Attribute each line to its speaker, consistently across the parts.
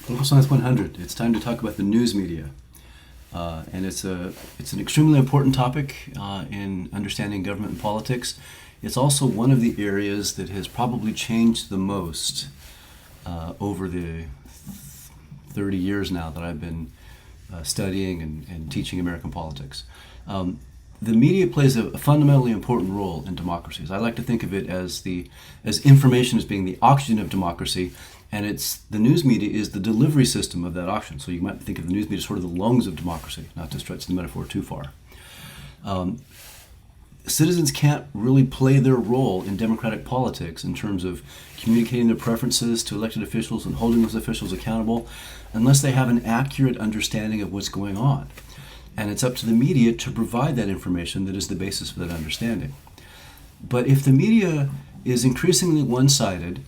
Speaker 1: Global Science 100. It's time to talk about the news media. And it's an extremely important topic in understanding government and politics. It's also one of the areas that has probably changed the most over the 30 years now that I've been studying and teaching American politics. The media plays a fundamentally important role in democracies. I like to think of it as information as being the oxygen of democracy, and the news media is the delivery system of that oxygen. So you might think of the news media as sort of the lungs of democracy, not to stretch the metaphor too far. Citizens can't really play their role in democratic politics in terms of communicating their preferences to elected officials and holding those officials accountable unless they have an accurate understanding of what's going on. And it's up to the media to provide that information that is the basis for that understanding. But if the media is increasingly one-sided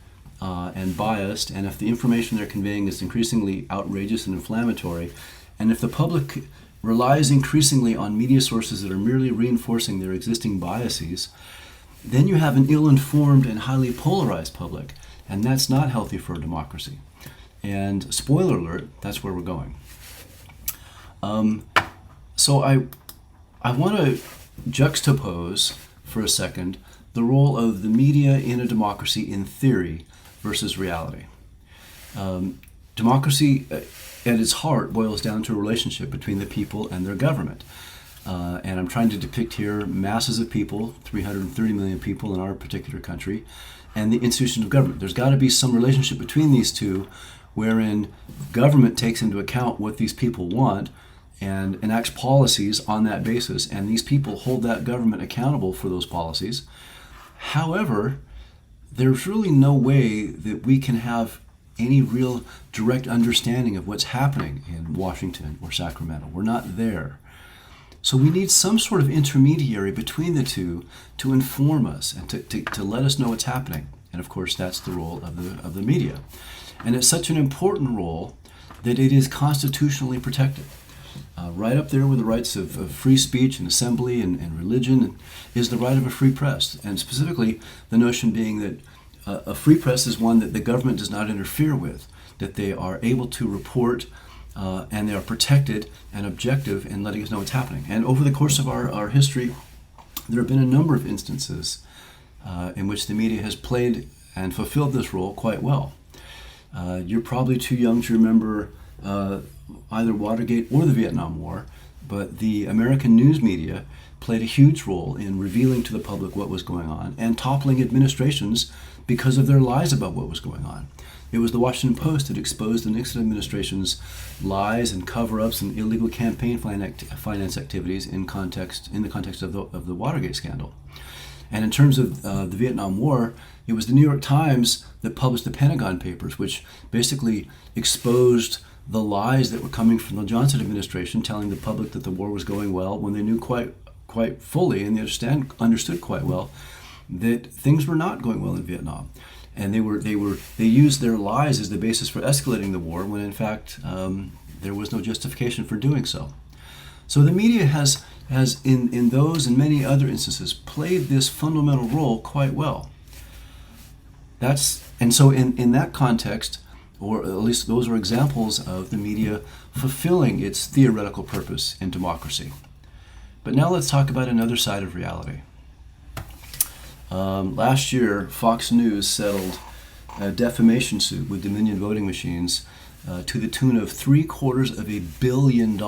Speaker 1: and biased, and if the information they're conveying is increasingly outrageous and inflammatory, and if the public relies increasingly on media sources that are merely reinforcing their existing biases, then you have an ill-informed and highly polarized public, and that's not healthy for a democracy. And spoiler alert, that's where we're going. So I want to juxtapose for a second the role of the media in a democracy in theory versus reality. Democracy at its heart boils down to a relationship between the people and their government. And I'm trying to depict here masses of people, 330 million people in our particular country, and the institutions of government. There's got to be some relationship between these two wherein government takes into account what these people want and enacts policies on that basis, and these people hold that government accountable for those policies. However, there's really no way that we can have any real direct understanding of what's happening in Washington or Sacramento. We're not there. So we need some sort of intermediary between the two to inform us and to let us know what's happening. And of course, that's the role of the media. And it's such an important role that it is constitutionally protected. Right up there with the rights of free speech and assembly and religion is the right of a free press. And specifically, the notion being that a free press is one that the government does not interfere with, that they are able to report and they are protected and objective in letting us know what's happening. And over the course of our history, there have been a number of instances in which the media has played and fulfilled this role quite well. You're probably too young to remember either Watergate or the Vietnam War, but the American news media played a huge role in revealing to the public what was going on and toppling administrations because of their lies about what was going on. It was the Washington Post that exposed the Nixon administration's lies and cover-ups and illegal campaign finance activities in the context of the Watergate scandal. And in terms of the Vietnam War, it was the New York Times that published the Pentagon Papers, which basically exposed the lies that were coming from the Johnson administration, telling the public that the war was going well when they knew quite fully and they understood quite well that things were not going well in Vietnam. And they used their lies as the basis for escalating the war when in fact there was no justification for doing so. So the media has in those and many other instances played this fundamental role quite well. So in that context, or at least those are examples of the media fulfilling its theoretical purpose in democracy. But now let's talk about another side of reality. Last year, Fox News settled a defamation suit with Dominion Voting Machines to the tune of $750 million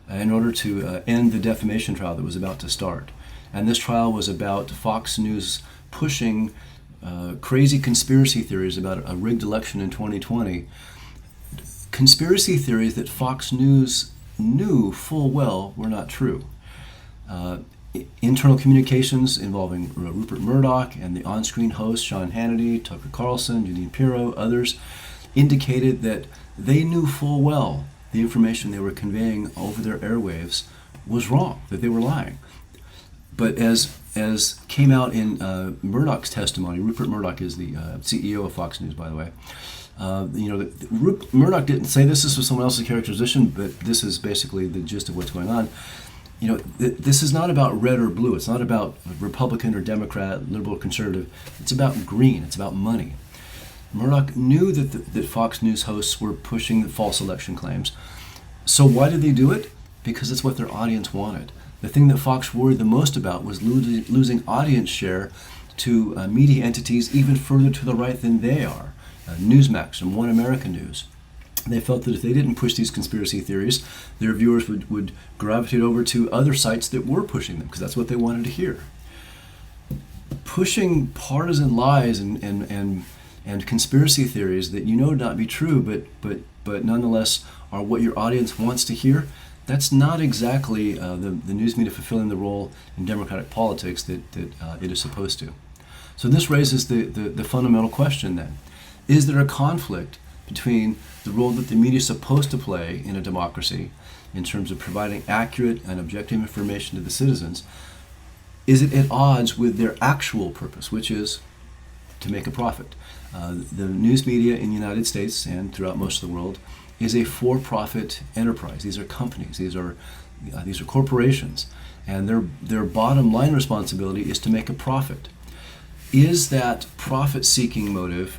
Speaker 1: in order to end the defamation trial that was about to start. And this trial was about Fox News pushing crazy conspiracy theories about a rigged election in 2020. Conspiracy theories that Fox News knew full well were not true. Internal communications involving Rupert Murdoch and the on-screen hosts Sean Hannity, Tucker Carlson, Jeanine Pirro, others, indicated that they knew full well the information they were conveying over their airwaves was wrong, that they were lying. But as came out in Murdoch's testimony, Rupert Murdoch is the CEO of Fox News, by the way. Murdoch didn't say this was someone else's characterization, but this is basically the gist of what's going on. This is not about red or blue. It's not about Republican or Democrat, liberal or conservative. It's about green. It's about money. Murdoch knew that Fox News hosts were pushing the false election claims. So why did they do it? Because it's what their audience wanted. The thing that Fox worried the most about was losing audience share to media entities even further to the right than they are, Newsmax and One American News. They felt that if they didn't push these conspiracy theories, their viewers would gravitate over to other sites that were pushing them, because that's what they wanted to hear. Pushing partisan lies and conspiracy theories that you know not be true, but nonetheless are what your audience wants to hear, that's not exactly the news media fulfilling the role in democratic politics that it is supposed to. So this raises the fundamental question then. Is there a conflict between the role that the media is supposed to play in a democracy in terms of providing accurate and objective information to the citizens? Is it at odds with their actual purpose, which is to make a profit? The news media in the United States and throughout most of the world is a for-profit enterprise. These are companies. These are corporations, and their bottom line responsibility is to make a profit. Is that profit-seeking motive,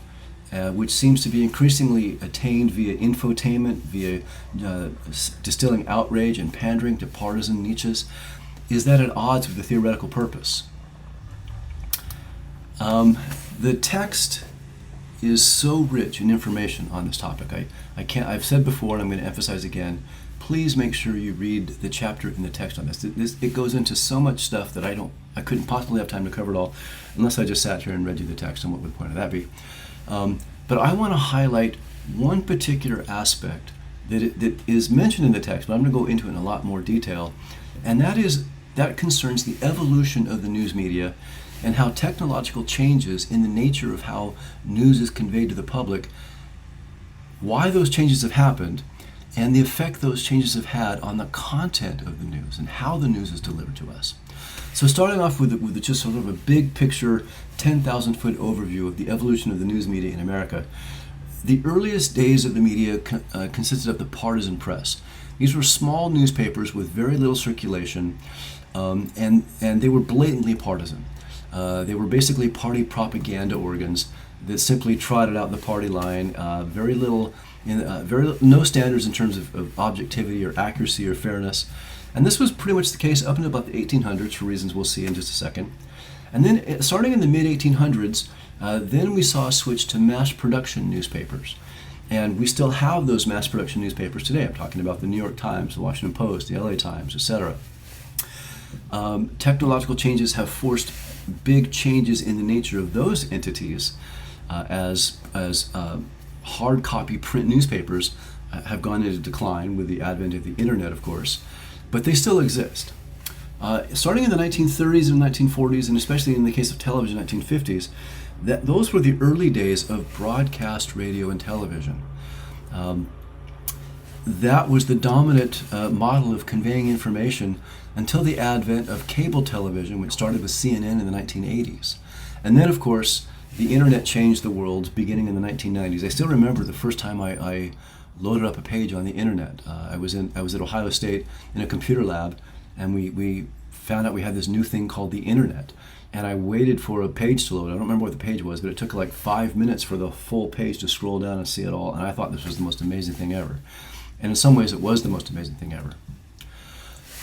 Speaker 1: which seems to be increasingly attained via infotainment, via distilling outrage and pandering to partisan niches, is that at odds with the theoretical purpose? The text is so rich in information on this topic. I've said before, and I'm going to emphasize again, please make sure you read the chapter in the text on this. It goes into so much stuff that I couldn't possibly have time to cover it all unless I just sat here and read you the text, and what would the point of that be? But I want to highlight one particular aspect that is mentioned in the text, but I'm going to go into it in a lot more detail, and that concerns the evolution of the news media and how technological changes in the nature of how news is conveyed to the public, why those changes have happened, and the effect those changes have had on the content of the news and how the news is delivered to us. So starting off with just sort of a big picture, 10,000-foot overview of the evolution of the news media in America, the earliest days of the media consisted of the partisan press. These were small newspapers with very little circulation, and they were blatantly partisan. They were basically party propaganda organs that simply trotted out the party line. No standards in terms of objectivity or accuracy or fairness. And this was pretty much the case up until about the 1800s, for reasons we'll see in just a second. And then starting in the mid-1800s, then we saw a switch to mass production newspapers. And we still have those mass production newspapers today. I'm talking about the New York Times, the Washington Post, the LA Times, etc. Technological changes have forced big changes in the nature of those entities as hard copy print newspapers have gone into decline with the advent of the internet, of course, but they still exist. Starting in the 1930s and 1940s, and especially in the case of television, 1950s, those were the early days of broadcast radio and television. That was the dominant model of conveying information until the advent of cable television, which started with CNN in the 1980s. And then, of course, the internet changed the world beginning in the 1990s. I still remember the first time I loaded up a page on the internet. I was at Ohio State in a computer lab, and we found out we had this new thing called the internet. And I waited for a page to load. I don't remember what the page was, but it took like 5 minutes for the full page to scroll down and see it all. And I thought this was the most amazing thing ever. And in some ways, it was the most amazing thing ever.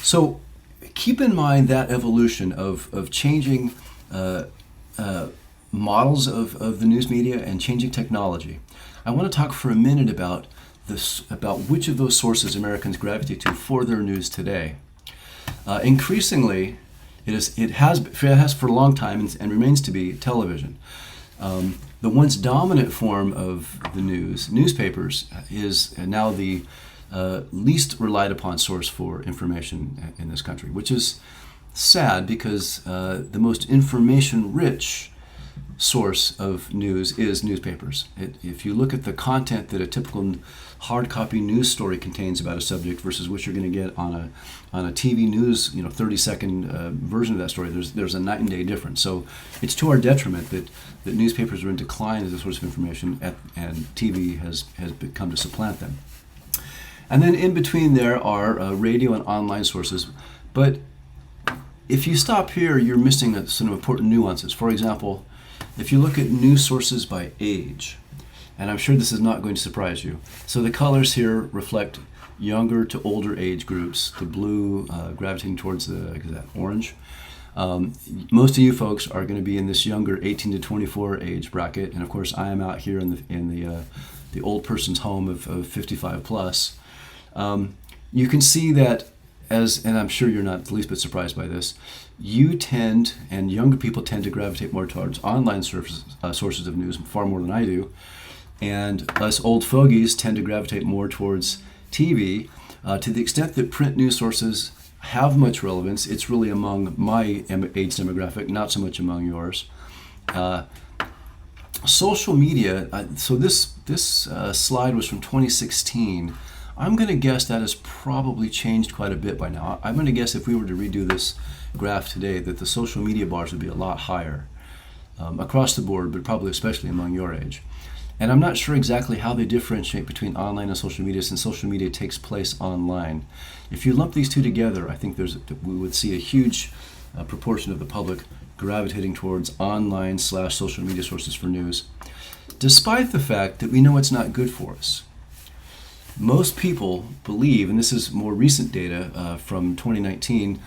Speaker 1: So keep in mind that evolution of changing models of the news media and changing technology. I want to talk for a minute about which of those sources Americans gravitate to for their news today. Increasingly, it has for a long time and remains to be television. The once dominant form of the newspapers, is now the least relied upon source for information in this country, which is sad because the most information-rich source of news is newspapers. If you look at the content that a typical hard copy news story contains about a subject versus what you're going to get on a TV news 30-second version of that story, there's a night and day difference. So it's to our detriment that newspapers are in decline as a source of information, and TV has become to supplant them. And then in between there are radio and online sources. But if you stop here, you're missing some important nuances. For example, if you look at news sources by age, And I'm sure this is not going to surprise you. So the colors here reflect younger to older age groups, the blue gravitating towards that orange. Most of you folks are going to be in this younger 18 to 24 age bracket, and of course I am out here in the old person's home of 55 plus. You can see that and I'm sure you're not the least bit surprised by this, you tend, and younger people tend to gravitate more towards online sources of news, far more than I do, and us old fogies tend to gravitate more towards TV. To the extent that print news sources have much relevance, it's really among my age demographic, not so much among yours. Social media, so this slide was from 2016. I'm going to guess that has probably changed quite a bit by now. I'm going to guess if we were to redo this graph today that the social media bars would be a lot higher across the board, but probably especially among your age. And I'm not sure exactly how they differentiate between online and social media, since social media takes place online. If you lump these two together, I think we would see a huge proportion of the public gravitating towards online/social media sources for news, despite the fact that we know it's not good for us. Most people believe, and this is more recent data from 2019,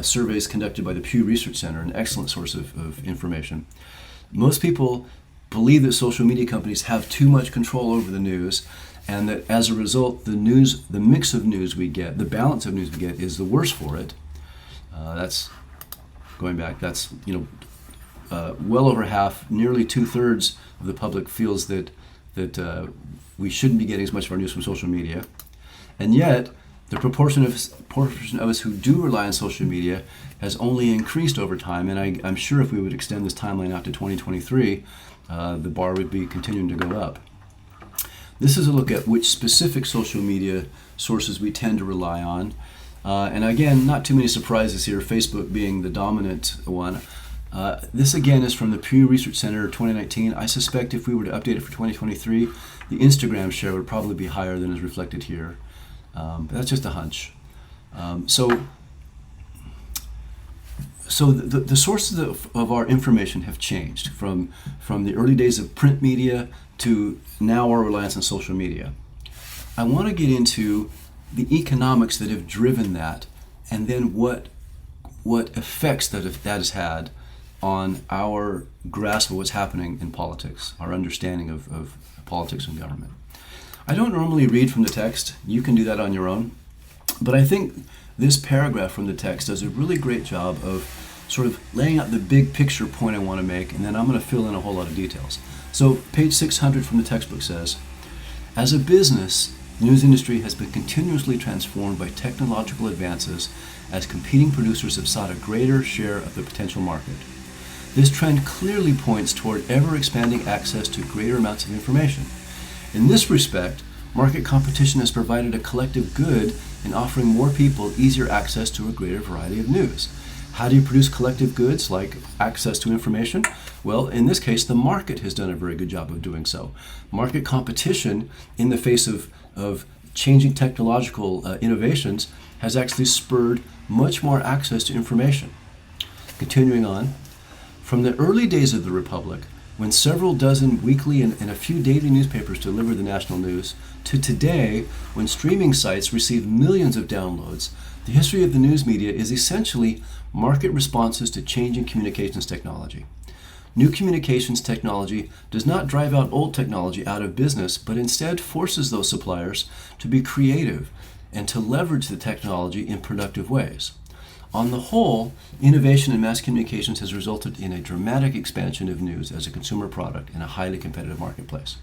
Speaker 1: surveys conducted by the Pew Research Center, an excellent source of information. Most people believe that social media companies have too much control over the news, and that as a result, the mix of news we get, the balance of news we get, is the worse for it. That's well over half, nearly 2/3 of the public feels that we shouldn't be getting as much of our news from social media. And yet, the proportion of us who do rely on social media has only increased over time, and I'm sure if we would extend this timeline out to 2023, the bar would be continuing to go up. This is a look at which specific social media sources we tend to rely on. And again, not too many surprises here, Facebook being the dominant one. This again is from the Pew Research Center 2019. I suspect if we were to update it for 2023, the Instagram share would probably be higher than is reflected here. But that's just a hunch. So the sources of our information have changed from the early days of print media to now our reliance on social media. I want to get into the economics that have driven that, and then what effects that has had on our grasp of what's happening in politics, our understanding of politics and government. I don't normally read from the text. You can do that on your own. But I think this paragraph from the text does a really great job of sort of laying out the big picture point I want to make, and then I'm going to fill in a whole lot of details. So page 600 from the textbook says, as a business, the news industry has been continuously transformed by technological advances as competing producers have sought a greater share of the potential market. This trend clearly points toward ever-expanding access to greater amounts of information. In this respect, market competition has provided a collective good in offering more people easier access to a greater variety of news. How do you produce collective goods like access to information? Well, in this case, the market has done a very good job of doing so. Market competition, in the face of changing technological innovations, has actually spurred much more access to information. Continuing on, from the early days of the Republic, when several dozen weekly and a few daily newspapers delivered the national news, to today, when streaming sites receive millions of downloads, the history of the news media is essentially market responses to changing communications technology. New communications technology does not drive out old technology out of business, but instead forces those suppliers to be creative and to leverage the technology in productive ways. On the whole, innovation in mass communications has resulted in a dramatic expansion of news as a consumer product in a highly competitive marketplace.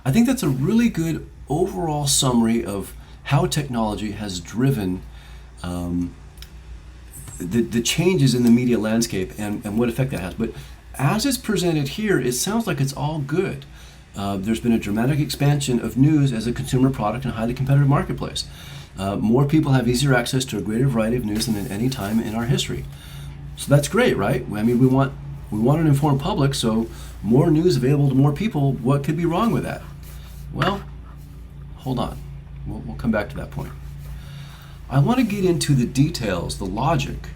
Speaker 1: I think that's a really good overall summary of how technology has driven the changes in the media landscape and what effect that has. But as it's presented here, it sounds like it's all good. There's been a dramatic expansion of news as a consumer product in a highly competitive marketplace. More people have easier access to a greater variety of news than at any time in our history. So that's great, right? I mean, we want an informed public, so more news available to more people. What could be wrong with that? Well, hold on. We'll come back to that point. I want to get into the details, the logic.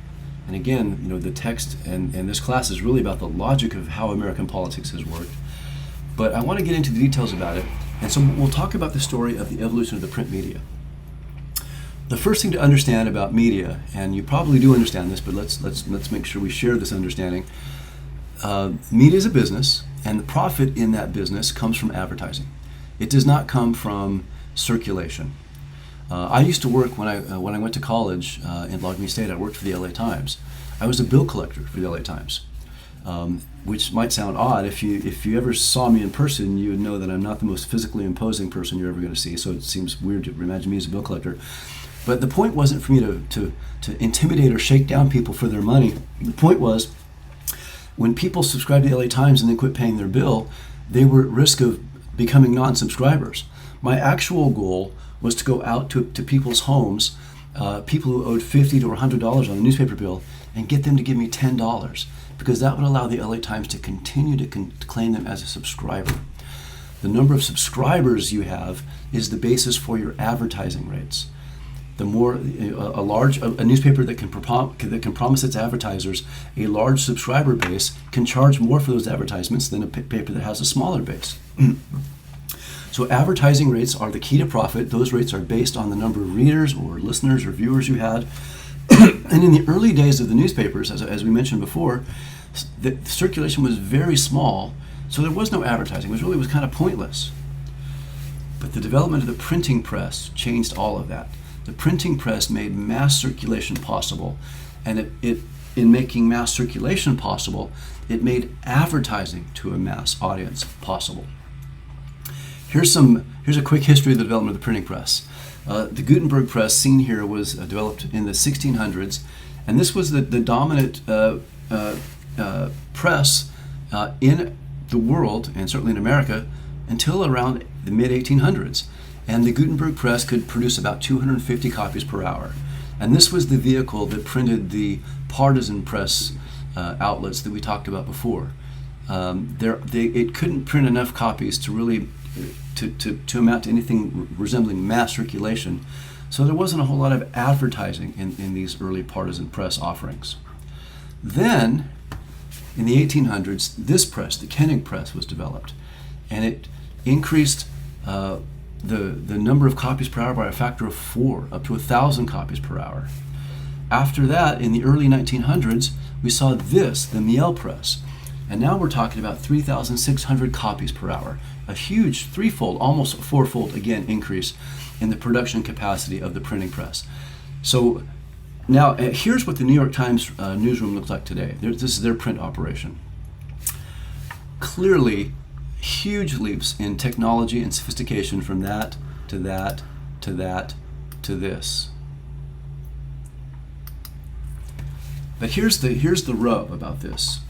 Speaker 1: And again, the text and this class is really about the logic of how American politics has worked But I want to get into the details about it. And so we'll talk about the story of the evolution of the print media. The first thing to understand about media, and you probably do understand this, but let's make sure we share this understanding. Media is a business, and the profit in that business comes from advertising. It does not come from circulation. I used to work when I went to college in Laguna State. I worked for the LA Times. I was a bill collector for the LA Times, which might sound odd. If you ever saw me in person, you would know that I'm not the most physically imposing person you're ever going to see. So it seems weird to imagine me as a bill collector. But the point wasn't for me to intimidate or shake down people for their money. The point was, when people subscribed to the LA Times and then quit paying their bill, they were at risk of becoming non-subscribers. My actual goal was to go out to people's homes, people who owed $50 to $100 on a newspaper bill, and get them to give me $10, because that would allow the LA Times to continue to claim them as a subscriber. The number of subscribers you have is the basis for your advertising rates. The more a newspaper that can promise its advertisers a large subscriber base can charge more for those advertisements than a paper that has a smaller base. So advertising rates are the key to profit. Those rates are based on the number of readers or listeners or viewers you had. And in the early days of the newspapers, as we mentioned before, the circulation was very small, so there was no advertising. It was kind of pointless. But the development of the printing press changed all of that. The printing press made mass circulation possible, and in making mass circulation possible, it made advertising to a mass audience possible. Here's a quick history of the development of the printing press. The Gutenberg press seen here was developed in the 1600s, and this was the dominant press in the world, and certainly in America, until around the mid-1800s. And the Gutenberg press could produce about 250 copies per hour. And this was the vehicle that printed the partisan press outlets that we talked about before. It couldn't print enough copies to really to amount to anything resembling mass circulation. So there wasn't a whole lot of advertising in these early partisan press offerings. Then, in the 1800s, this press, the Koenig press, was developed. And it increased the number of copies per hour by a factor of 4, up to 1,000 copies per hour. After that, in the early 1900s, we saw the Miele press. And now we're talking about 3,600 copies per hour. A huge threefold, almost fourfold, again, increase in the production capacity of the printing press. So now, here's what the New York Times newsroom looks like today. This is their print operation. Clearly, huge leaps in technology and sophistication from that to that to that to this. But here's the rub about this.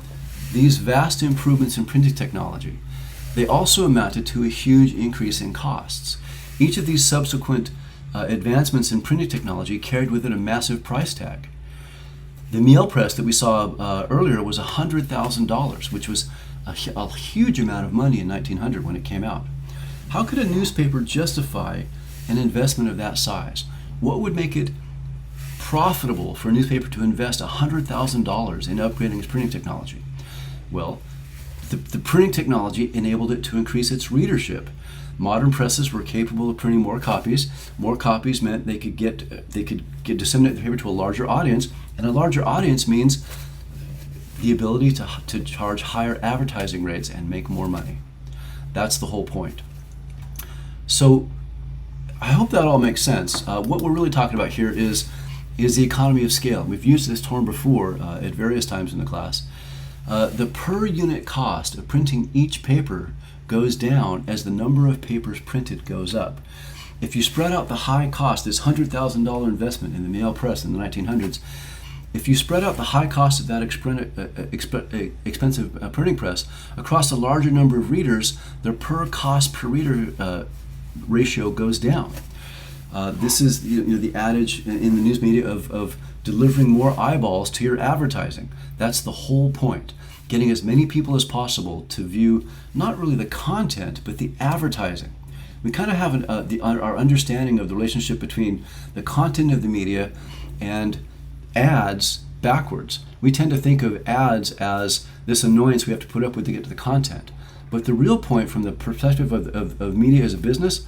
Speaker 1: These vast improvements in printing technology, they also amounted to a huge increase in costs. Each of these subsequent advancements in printing technology carried with it a massive price tag. The Miele press that we saw earlier was $100,000, which was a huge amount of money in 1900 when it came out. How could a newspaper justify an investment of that size? What would make it profitable for a newspaper to invest $100,000 in upgrading its printing technology? Well, the printing technology enabled it to increase its readership. Modern presses were capable of printing more copies. More copies meant they could disseminate the paper to a larger audience, and a larger audience means the ability to charge higher advertising rates and make more money. That's the whole point. So I hope that all makes sense. What we're really talking about here is the economy of scale. We've used this term before at various times in the class. The per unit cost of printing each paper goes down as the number of papers printed goes up. If you spread out the high cost, this $100,000 investment in the Miele press in the 1900s, if you spread out the high cost of that expensive printing press across a larger number of readers, the per cost per reader ratio goes down. This is the adage in the news media of delivering more eyeballs to your advertising. That's the whole point. Getting as many people as possible to view not really the content, but the advertising. We kind of have our understanding of the relationship between the content of the media and ads backwards. We tend to think of ads as this annoyance we have to put up with to get to the content. But the real point from the perspective of media as a business,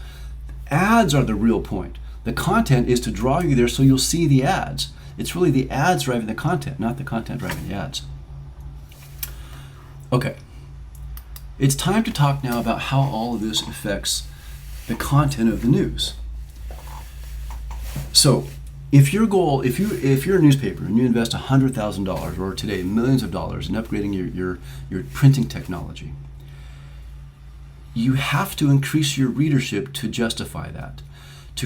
Speaker 1: ads are the real point. The content is to draw you there so you'll see the ads. It's really the ads driving the content, not the content driving the ads. Okay. It's time to talk now about how all of this affects the content of the news. So, if your goal, if you're a newspaper and you invest $100,000 or today millions of dollars in upgrading your printing technology, you have to increase your readership to justify that. To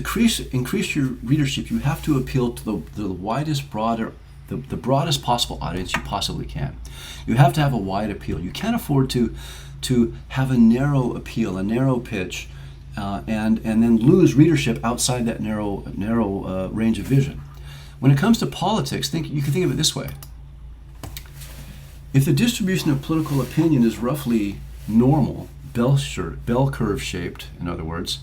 Speaker 1: increase your readership, you have to appeal to the widest, the broadest possible audience you possibly can. You have to have a wide appeal. You can't afford to have a narrow appeal, a narrow pitch, and then lose readership outside that narrow range of vision. When it comes to politics, you can think of it this way. If the distribution of political opinion is roughly normal, bell curve shaped, in other words,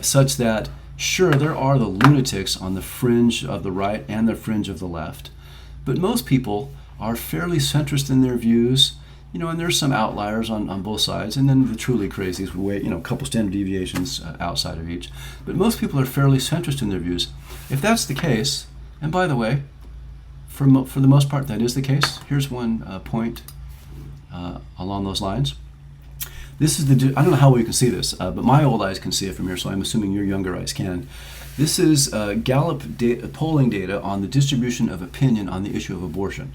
Speaker 1: such that, sure, there are the lunatics on the fringe of the right and the fringe of the left, but most people are fairly centrist in their views, and there's some outliers on both sides, and then the truly crazies, a couple standard deviations outside of each. But most people are fairly centrist in their views. If that's the case, and by the way, for the most part that is the case, here's one point along those lines. This is I don't know how well you can see this, but my old eyes can see it from here, so I'm assuming your younger eyes can. This is Gallup polling data on the distribution of opinion on the issue of abortion.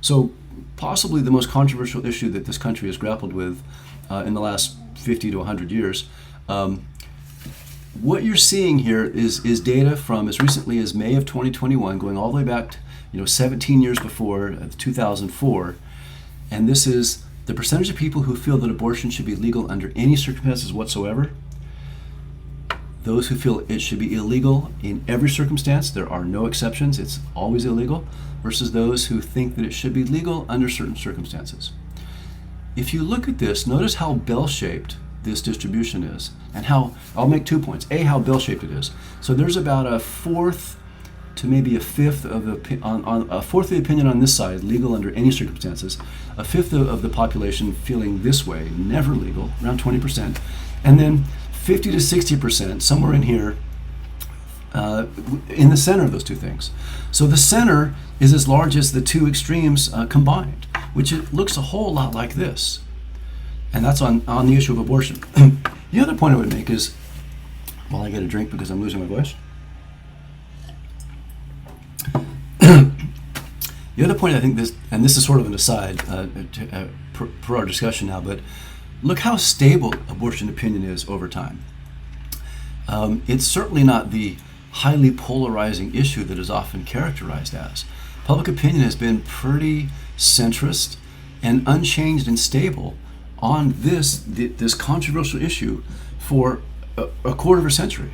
Speaker 1: So possibly the most controversial issue that this country has grappled with in the last 50 to 100 years. What you're seeing here is data from as recently as May of 2021, going all the way back to 17 years before, 2004. And this is the percentage of people who feel that abortion should be legal under any circumstances whatsoever. Those who feel it should be illegal in every circumstance, there are no exceptions, it's always illegal, versus those who think that it should be legal under certain circumstances. If you look at this, notice how bell-shaped this distribution is, and I'll make 2 points. A, how bell-shaped it is. So there's about a fourth to maybe a fifth of a fourth of the opinion on this side, legal under any circumstances, a fifth of the population feeling this way, never legal, around 20%, and then 50 to 60%, somewhere in here, in the center of those two things. So the center is as large as the two extremes combined, which it looks a whole lot like this. And that's on the issue of abortion. The other point I would make is, while I get a drink because I'm losing my voice, the other point I think this is sort of an aside for our discussion now, but look how stable abortion opinion is over time. It's certainly not the highly polarizing issue that is often characterized as. Public opinion has been pretty centrist and unchanged and stable on this controversial issue for a quarter of a century.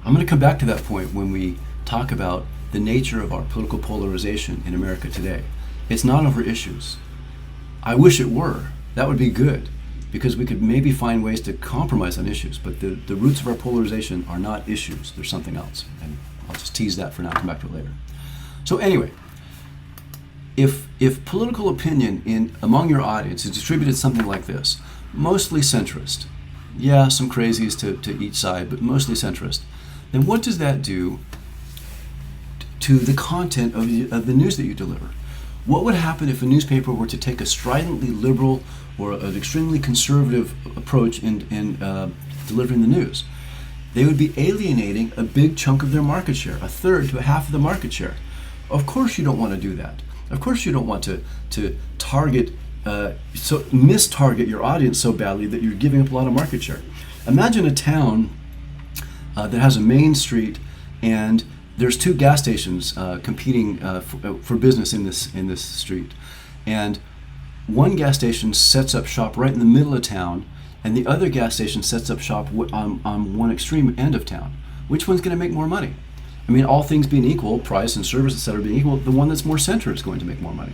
Speaker 1: I'm going to come back to that point when we talk about the nature of our political polarization in America today. It's not over issues. I wish it were. That would be good, because we could maybe find ways to compromise on issues, but the roots of our polarization are not issues. They're something else. And I'll just tease that for now, come back to it later. So anyway, if political opinion among your audience is distributed something like this, mostly centrist, yeah, some crazies to each side, but mostly centrist, then what does that do to the content of the news that you deliver? What would happen if a newspaper were to take a stridently liberal or an extremely conservative approach in delivering the news? They would be alienating a big chunk of their market share, a third to a half of the market share. Of course you don't want to do that. Of course you don't want to target, mistarget your audience so badly that you're giving up a lot of market share. Imagine a town that has a main street and there's two gas stations competing for business in this street, and one gas station sets up shop right in the middle of town, and the other gas station sets up shop on one extreme end of town. Which one's going to make more money? I mean, all things being equal, price and service, etc., being equal, the one that's more center is going to make more money.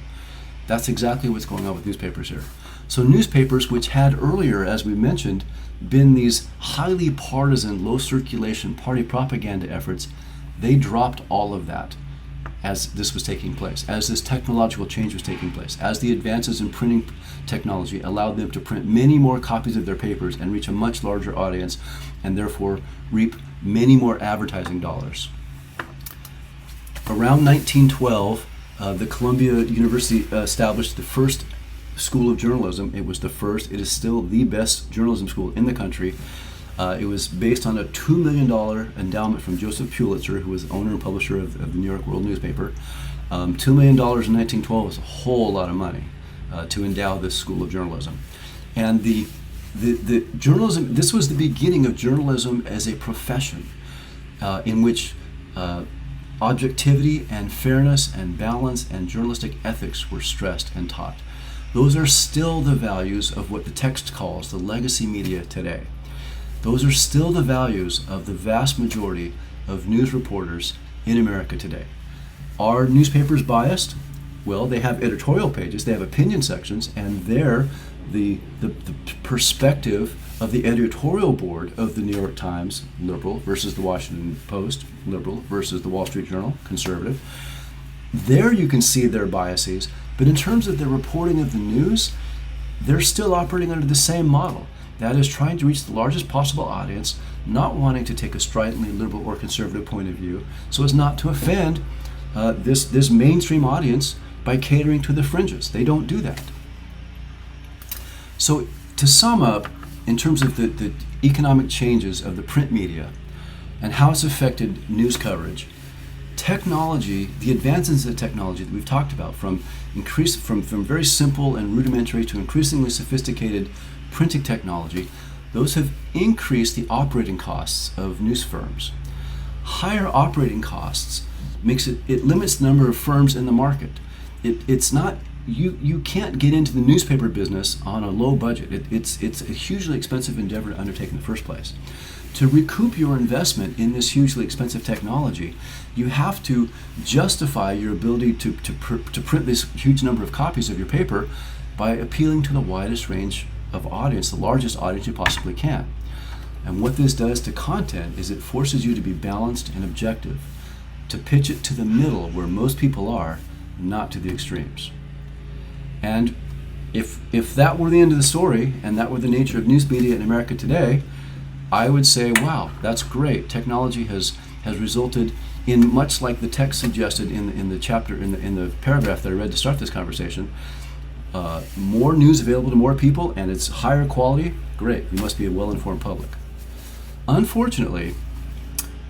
Speaker 1: That's exactly what's going on with newspapers here. So newspapers, which had earlier, as we mentioned, been these highly partisan, low circulation party propaganda efforts, they dropped all of that. as this was taking place, as this technological change was taking place, as the advances in printing technology allowed them to print many more copies of their papers and reach a much larger audience, and therefore reap many more advertising dollars. Around 1912, the Columbia University established the first school of journalism. It was the first. It is still the best journalism school in the country. It was based on a $2 million endowment from Joseph Pulitzer, who was the owner and publisher of the New York World newspaper. $2 million in 1912 was a whole lot of money to endow this school of journalism. And the journalism, this was the beginning of journalism as a profession in which objectivity and fairness and balance and journalistic ethics were stressed and taught. Those are still the values of what the text calls the legacy media today. Those are still the values of the vast majority of news reporters in America today. Are newspapers biased? Well, they have editorial pages, they have opinion sections, and there the perspective of the editorial board of the New York Times, liberal, versus the Washington Post, liberal, versus the Wall Street Journal, conservative. There you can see their biases, but in terms of the reporting of the news, they're still operating under the same model. That is, trying to reach the largest possible audience, not wanting to take a stridently liberal or conservative point of view, so as not to offend this mainstream audience by catering to the fringes. They don't do that. So to sum up, in terms of the economic changes of the print media and how it's affected news coverage, technology, the advances in technology that we've talked about, from very simple and rudimentary to increasingly sophisticated printing technology, those have increased the operating costs of news firms. Higher operating costs it limits the number of firms in the market. It's not, you can't get into the newspaper business on a low budget. It's a hugely expensive endeavor to undertake in the first place. To recoup your investment in this hugely expensive technology, you have to justify your ability to print this huge number of copies of your paper by appealing to the widest range of audience, the largest audience you possibly can. And what this does to content is it forces you to be balanced and objective, to pitch it to the middle where most people are, not to the extremes. And if that were the end of the story, and that were the nature of news media in America today, I would say, wow, that's great. Technology has resulted in, much like the text suggested in the chapter, in the paragraph that I read to start this conversation, more news available to more people, and it's higher quality. Great, we must be a well-informed public. Unfortunately,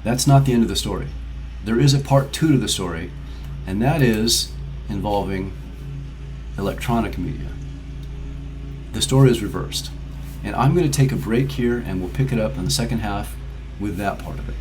Speaker 1: that's not the end of the story. There is a part 2 to the story, and that is involving electronic media. The story is reversed. And I'm going to take a break here, and we'll pick it up in the second half with that part of it.